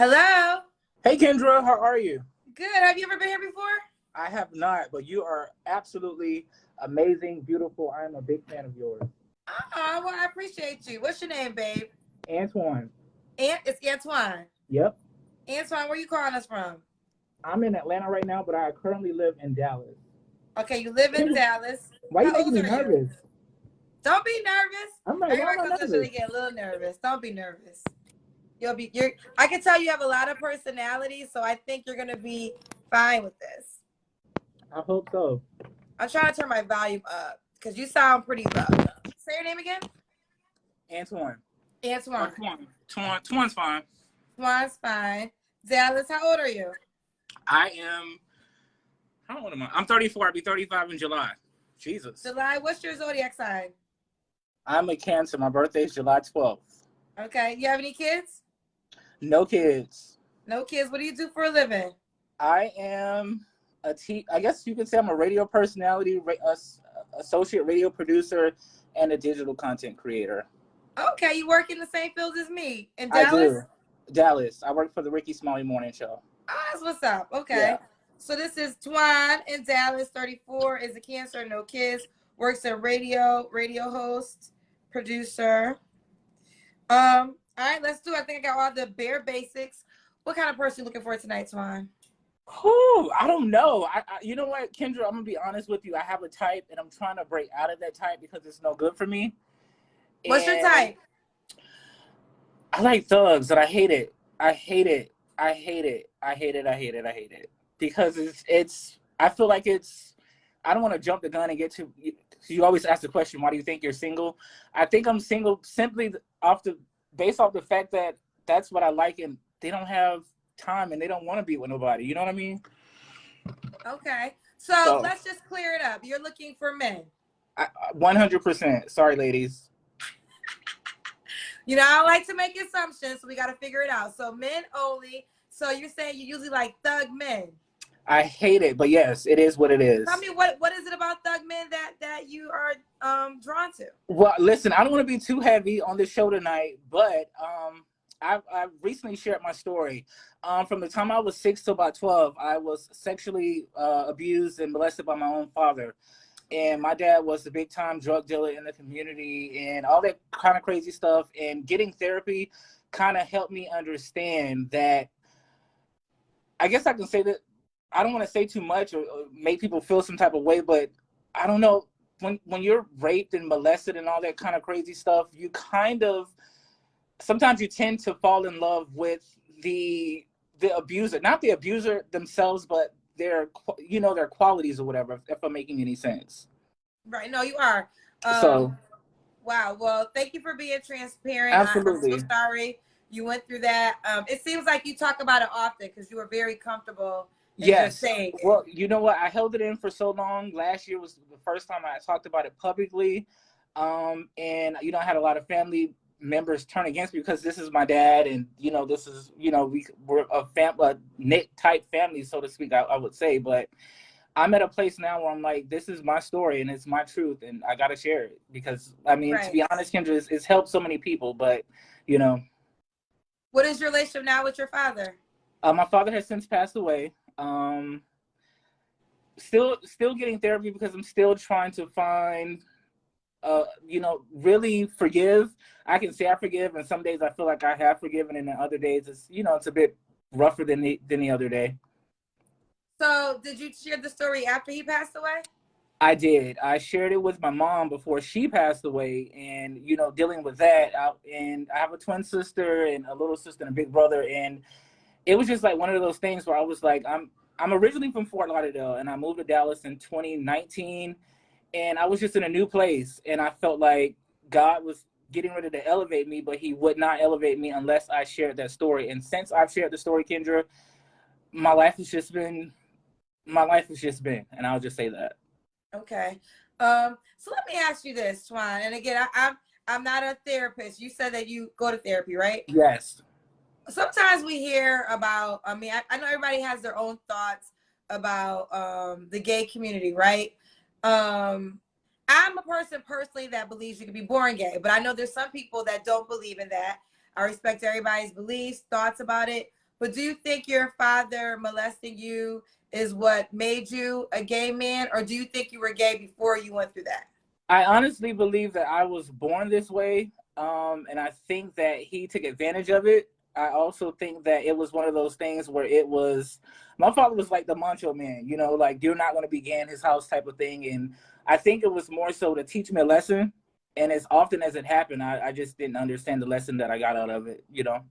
Hello. Hey Kendra, how are you? Good. Have you ever been here before? I have not, but you are absolutely amazing, beautiful. I am a big fan of yours. Oh, well, I appreciate you. What's your name, babe? Antoine. It's Antoine. Yep. Antoine, where you calling us from? I'm in Atlanta right now, but I currently live in Dallas. Okay, you live in Kendra, Dallas. why are you How making old me are you? nervous? Don't be nervous. I'm like, why Everybody am comes I to the show, nervous? they get a little nervous. Don't be nervous. You're I can tell you have a lot of personality, so I think you're gonna be fine with this. I hope so. I'm trying to turn my volume up because you sound pretty low. Say your name again. Antoine. Or Antoine. Twan. Twan's fine. Antoine's fine. Dallas, how old are you? I am, how old am I? I'm 34. I'll be 35 in July. Jesus. July. What's your zodiac sign? I'm a Cancer. My birthday is July 12th. Okay. You have any kids? No kids. No kids. What do you do for a living? I am I guess you could say I'm a radio personality, associate radio producer, and a digital content creator. Okay, you work in the same field as me in I Dallas? do. Dallas. I work for the Ricky Smiley Morning Show. Oh, that's what's up. Okay. Yeah. So this is Twan in Dallas, 34, is a Cancer, no kids, works in radio host, producer. All right, let's do it. I think I got all the bare basics. What kind of person you looking for tonight, Twan? Whew, I don't know. You know what, Kendra? I'm gonna be honest with you. I have a type, and I'm trying to break out of that type because it's no good for me. What's your And type? I like thugs, and I hate it. I hate it. I hate it. I hate it. I hate it. I hate it. Because it's. I feel like it's. I don't want to jump the gun and get to. You always ask the question, why do you think you're single? I think I'm single simply based off the fact that that's what I like, and they don't have time and they don't want to be with nobody. You know what I mean? Okay. So let's just clear it up. You're looking for men. 100%. Sorry, ladies. You know, I don't like to make assumptions, so we got to figure it out. So men only. So you're saying you usually like thug men. I hate it, but yes, it is what it is. Tell me what is it about thug men that you are drawn to? Well, listen, I don't want to be too heavy on this show tonight, but I've recently shared my story. From the time I was 6 to about 12, I was sexually abused and molested by my own father. And my dad was a big time drug dealer in the community and all that kind of crazy stuff. And getting therapy kind of helped me understand that, I guess I can say that, I don't want to say too much or make people feel some type of way, but I don't know, when you're raped and molested and all that kind of crazy stuff, you kind of, sometimes you tend to fall in love with the abuser, not the abuser themselves, but their qualities or whatever, if I'm making any sense. Right. No, you are. So wow. Well, thank you for being transparent. absolutely. I'm so sorry you went through that. It seems like you talk about it often because you were very comfortable in just saying it. Well, you know what? I held it in for so long. Last year was the first time I talked about it publicly. And I had a lot of family members turn against me because this is my dad, and this is we're a knit type family, so to speak, I would say. But I'm at a place now where I'm like, this is my story and it's my truth, and I gotta share it because Right. To be honest, Kendra, it's helped so many people. But what is your relationship now with your father? My father has since passed away. Still getting therapy because I'm still trying to find really forgive. I can say I forgive, and some days I feel like I have forgiven, and then other days it's a bit rougher than the other day. So did you share the story after he passed away? I did. I shared it with my mom before she passed away, and dealing with that. And I have a twin sister and a little sister and a big brother, and it was just like one of those things where I was like, I'm originally from Fort Lauderdale, and I moved to Dallas in 2019. And I was just in a new place, and I felt like God was getting ready to elevate me, but he would not elevate me unless I shared that story. And since I've shared the story, Kendra, my life has just been, and I'll just say that. Okay. So let me ask you this, Twan. And again, I'm not a therapist. You said that you go to therapy, right? Yes. Sometimes we hear about, I know everybody has their own thoughts about the gay community, right? I'm a person personally that believes you can be born gay, but I know there's some people that don't believe in that. I respect everybody's beliefs, thoughts about it. but do you think your father molesting you is what made you a gay man, or do you think you were gay before you went through that? I honestly believe that I was born this way, and I think that he took advantage of it. I also think that it was one of those things where it was, my father was like the macho man, you know, like you're not going to be gay in his house type of thing. And I think it was more so to teach me a lesson. And as often as it happened, I just didn't understand the lesson that I got out of it, you know?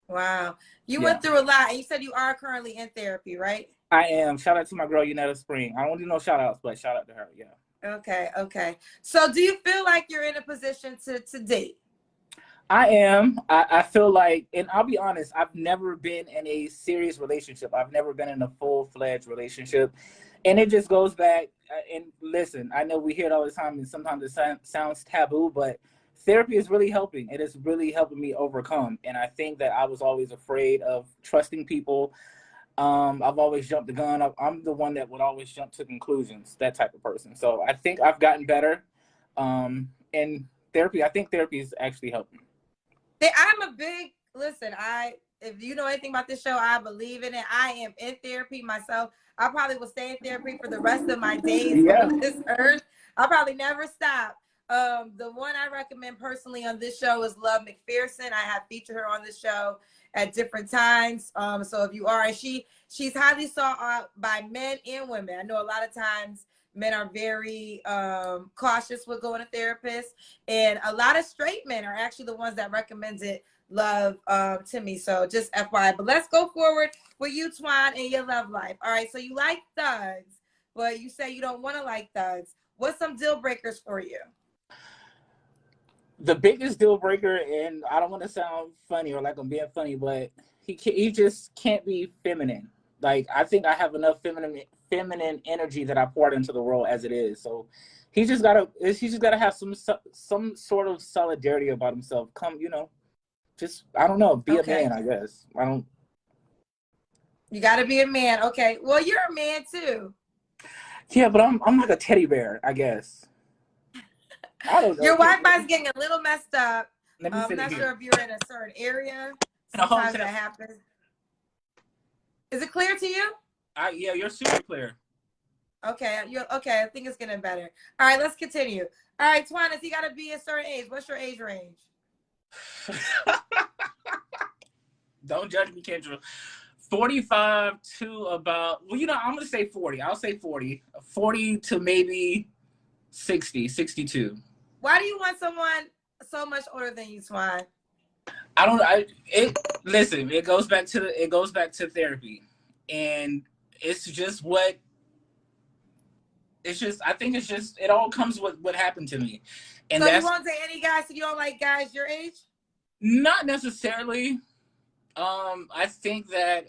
Wow. You Yeah. went through a lot, and you said you are currently in therapy, right? I am. Shout out to my girl, Unetta Spring. I don't do no shout outs, but shout out to her. Yeah. Okay. Okay. So do you feel like you're in a position to date? I am. I feel like, and I'll be honest, I've never been in a serious relationship. I've never been in a full-fledged relationship. And it just goes back, and listen, I know we hear it all the time, and sometimes it sounds taboo, but therapy is really helping. It is really helping me overcome. And I think that I was always afraid of trusting people. I've always jumped the gun. I'm the one that would always jump to conclusions, that type of person. So I think I've gotten better. And therapy, I think therapy is actually helping. I'm a big listen. If you know anything about this show, I believe in it. I am in therapy myself. I probably will stay in therapy for the rest of my days Yeah. on this earth. I'll probably never stop. The one I recommend personally on this show is Love McPherson. I have featured her on this show at different times. So if you are, and she's highly sought out by men and women. I know a lot of times men are very cautious with going to therapists, and a lot of straight men are actually the ones that recommend it, Love, to me. So just FYI. But let's go forward with you, Twan, and your love life. All right, so you like thugs, but you say you don't want to like thugs. What's some deal breakers for you? The biggest deal breaker, and I don't want to sound funny or like I'm being funny, but he just can't be feminine. Like I think I have enough feminine energy that I poured into the world as it is. So he's just gotta have some sort of solidarity about himself. Come, you know, just I don't know, be a Okay. man. I guess I don't. You got to be a man. Okay. Well, you're a man too. Yeah, but I'm like a teddy bear, I guess. I don't know. Your Wi-Fi is getting a little messed up. Let me I'm sit not here sure if you're in a certain area. in a Sometimes hotel. that happens. Is it clear to you? Yeah, you're super clear. Okay, you're okay. I think it's getting better. All right, let's continue. All right, Twinis, you got to be a certain age. What's your age range? Don't judge me, Kendra. 45 to about, well, you know, I'm going to say 40. I'll say 40. 40 to maybe 60, 62. Why do you want someone so much older than you, Twan? Listen, it goes back to therapy. And it's just I think it's just, it all comes with what happened to me. And So you that's won't date any guys, so you don't like guys your age? not necessarily. I think that,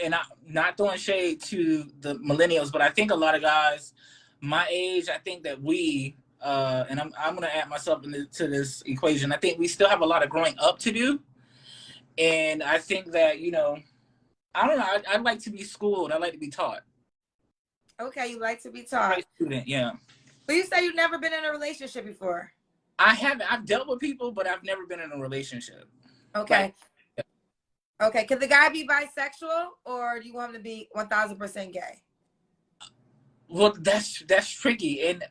and I'm not throwing shade to the millennials, but I think a lot of guys my age, I think that and I'm going to add myself to this equation. I think we still have a lot of growing up to do. And I think that, you know, I don't know. I'd like to be schooled. I like to be taught. Okay, you like to be taught. Student, yeah. But you say you've never been in a relationship before. I haven't. I've dealt with people, but I've never been in a relationship. Okay. Like, okay. Can the guy be bisexual, or do you want him to be 1000% gay? Well, that's tricky. And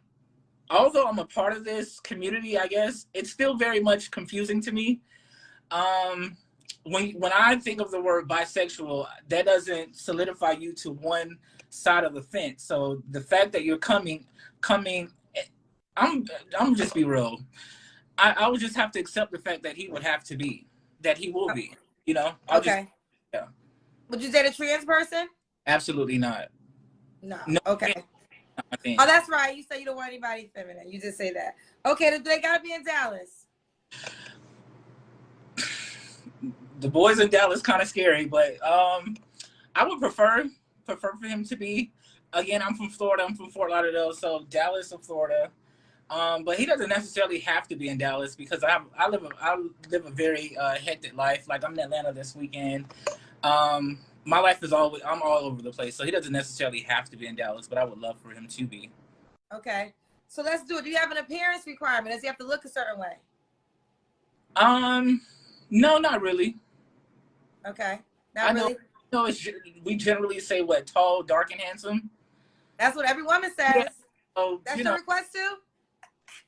although I'm a part of this community, I guess it's still very much confusing to me. When I think of the word bisexual, that doesn't solidify you to one side of the fence. So the fact that you're coming, I'm just be real. I would just have to accept the fact that he will be. You know. Okay. Yeah. Would you date a trans person? Absolutely not. No. No. Okay. Oh, that's right. You say you don't want anybody feminine. You just say that. Okay. Do they gotta be in Dallas? The boys in Dallas kind of scary, but I would prefer for him to be. Again, I'm from Florida. I'm from Fort Lauderdale, so Dallas or Florida. But he doesn't necessarily have to be in Dallas because I live a very hectic life. Like I'm in Atlanta this weekend. My life is I'm all over the place, so he doesn't necessarily have to be in Dallas. But I would love for him to be. Okay, so let's do it. Do you have an appearance requirement? Does he have to look a certain way? No, not really. Okay. I Not know. really. No, we generally say what, tall, dark, and handsome. That's what every woman Yeah. says. So That's your request too?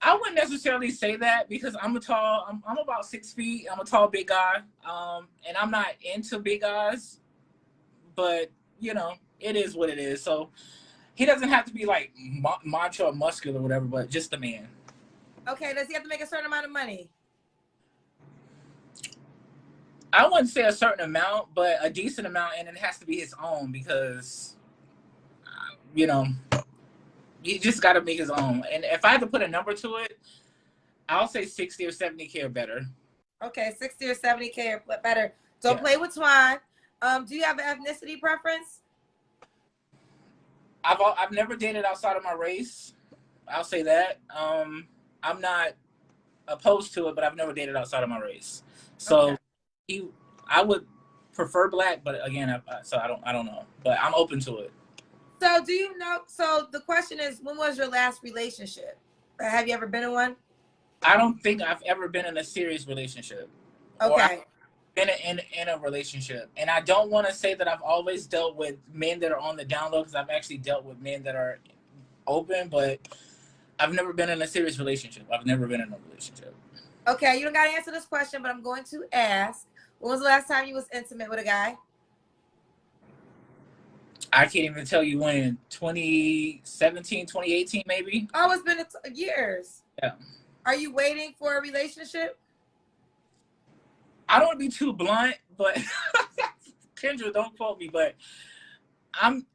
I wouldn't necessarily say that because I'm about 6 feet. I'm a tall, big guy. And I'm not into big guys, but it is what it is. So he doesn't have to be like macho or muscular or whatever, but just a man. Okay. Does he have to make a certain amount of money? I wouldn't say a certain amount, but a decent amount, and it has to be his own because, you know, he just got to make his own. And if I had to put a number to it, I'll say 60 or 70K or better. Okay, 60 or 70K or better. Don't Yeah. play with twine. Do you have an ethnicity preference? I've never dated outside of my race. I'll say that. I'm not opposed to it, but I've never dated outside of my race. So I would prefer black, but again, I don't know, but I'm open to it. So do you know? So the question is, when was your last relationship? Have you ever been in one? I don't think I've ever been in a serious relationship. Okay. Or I've been in a relationship. And I don't want to say that I've always dealt with men that are on the down low, because I've actually dealt with men that are open, but I've never been in a serious relationship. I've never been in a relationship. Okay, you don't got to answer this question, but I'm going to ask. When was the last time you was intimate with a guy? I can't even tell you when. 2017, 2018, maybe. Oh, it's been years. Yeah. Are you waiting for a relationship? I don't want to be too blunt, but Kendra, don't quote me, but I'm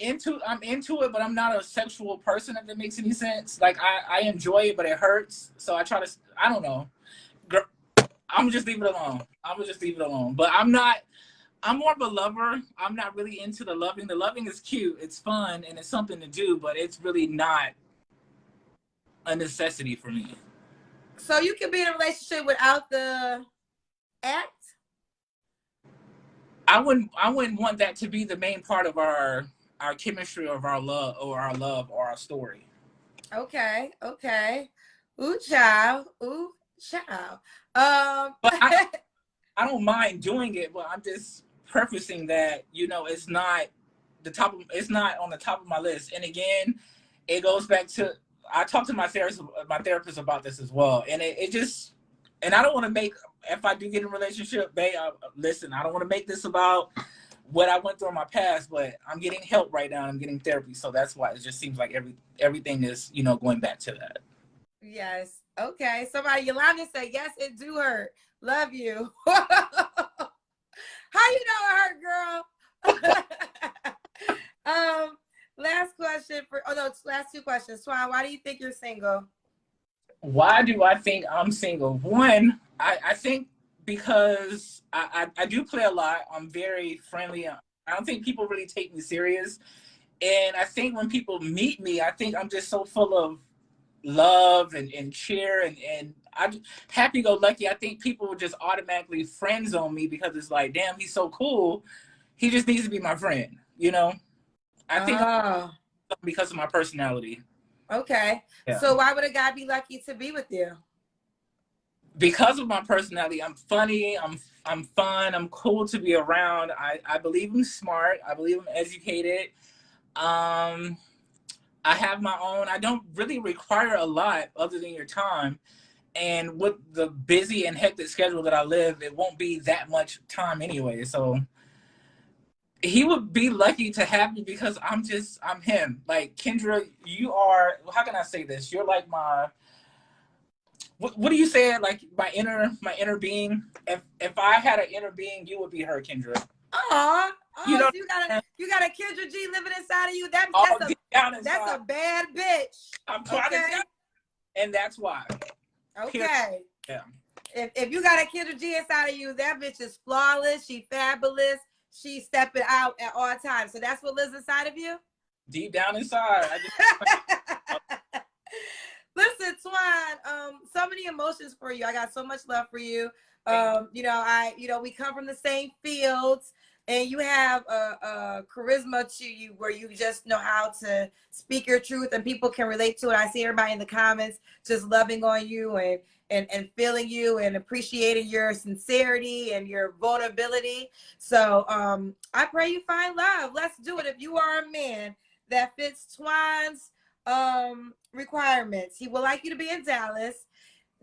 into it, but I'm not a sexual person, if that makes any sense. Like I enjoy it, but it hurts. So I try to, I don't know. Girl, I'm gonna just leave it alone. But I'm more of a lover. I'm not really into the loving. The loving is cute. It's fun and it's something to do, but it's really not a necessity for me. So you can be in a relationship without the act? I wouldn't want that to be the main part of our chemistry, of our love, or our story. Okay. Ooh, child. But I don't mind doing it, but I'm just prefacing that, it's not it's not on the top of my list. And again, it goes back to, I talked to my therapist about this as well. And it just, and I don't want to make, if I do get in a relationship, babe, listen, I don't want to make this about what I went through in my past, but I'm getting help right now. I'm getting therapy. So that's why it just seems like everything is, going back to that. Yes. Okay. Somebody, Yolanda said, yes, it do hurt. Love you. How you know it hurt, girl? Last question last two questions. Swan, why do you think you're single? Why do I think I'm single? One, I think because I do play a lot. I'm very friendly. I don't think people really take me serious. And I think when people meet me, I think I'm just so full of love and cheer and I'm happy-go-lucky. I think people would just automatically friend zone me because it's like, damn, he's so cool. He just needs to be my friend, I think because of my personality. Okay. Yeah. So why would a guy be lucky to be with you? Because of my personality. I'm funny. I'm fun. I'm cool to be around. I believe I'm smart. I believe I'm educated. I have my own. I don't really require a lot other than your time. And with the busy and hectic schedule that I live, it won't be that much time anyway. So he would be lucky to have me because I'm him. Like, Kendra, you are, how can I say this? You're like my, what do you say? Like my inner being. If I had an inner being, you would be her, Kendra. Oh, you got a Kendra G living inside of you. That's a bad bitch. I'm trying to tell, and that's why. Okay. Yeah. If you got a Kendra G inside of you, that bitch is flawless. She fabulous. She's stepping out at all times. So that's what lives inside of you? Deep down inside. Listen, Twan, so many emotions for you. I got so much love for you. We come from the same fields. and you have a charisma to you where you just know how to speak your truth and people can relate to it. I see everybody in the comments just loving on you and feeling you and appreciating your sincerity and your vulnerability. So I pray you find love. Let's do it. If you are a man that fits Twan's requirements, he would like you to be in Dallas.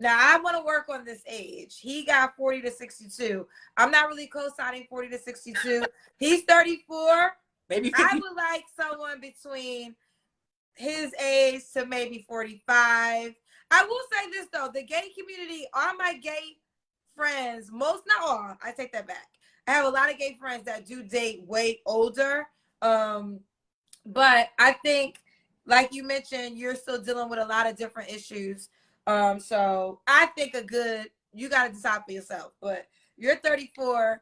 Now, I want to work on this age. He got 40 to 62. I'm not really co-signing 40 to 62. He's 34. Maybe 50. I would like someone between his age to maybe 45. I will say this, though. The gay community, all my gay friends, most, not all, I take that back. I have a lot of gay friends that do date way older. But I think, like you mentioned, you're still dealing with a lot of different issues. So I think you got to decide for yourself, but you're 34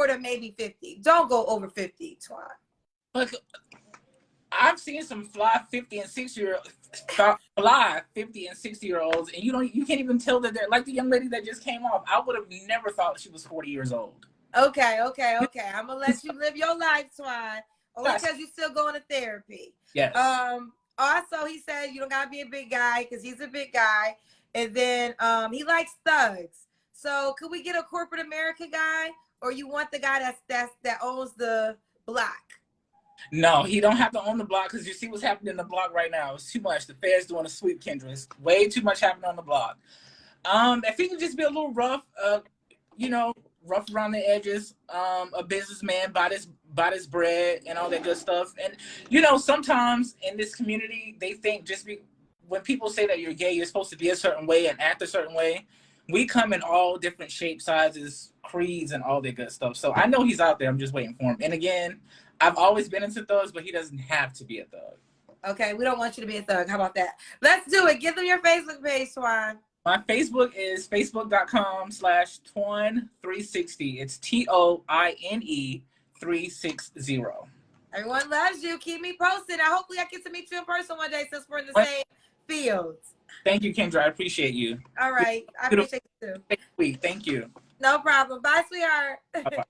to maybe 50. Don't go over 50, Twan. Look, I've seen some fly 50 and 60-year-olds, and you can't even tell that they're like the young lady that just came off. I would have never thought she was 40 years old. Okay. I'm gonna let you live your life, Twan, only because you're still going to therapy. Yes. Also, he said you don't gotta be a big guy because he's a big guy, and then he likes thugs. So could we get a corporate America guy, or you want the guy that owns the block? No, he don't have to own the block because you see what's happening in the block right now. It's too much. The Fed's doing a sweep, Kendra. It's way too much happening on the block. If he could just be a little rough, rough around the edges, a businessman, bought his bread and all that good stuff. And sometimes in this community, they think when people say that you're gay, you're supposed to be a certain way and act a certain way. We come in all different shapes, sizes, creeds, and all that good stuff. So I know he's out there. I'm just waiting for him. And again, I've always been into thugs, but he doesn't have to be a thug. Okay, we don't want you to be a thug. How about that? Let's do it. Give them your Facebook page, Twan. My Facebook is facebook.com/Tone360. It's TOINE 360. Everyone loves you. Keep me posted. Hopefully I get to meet you in person one day since we're in the same fields. Thank you, Kendra. I appreciate you. All right. I appreciate you too. Thank you. No problem. Bye, sweetheart. Bye-bye.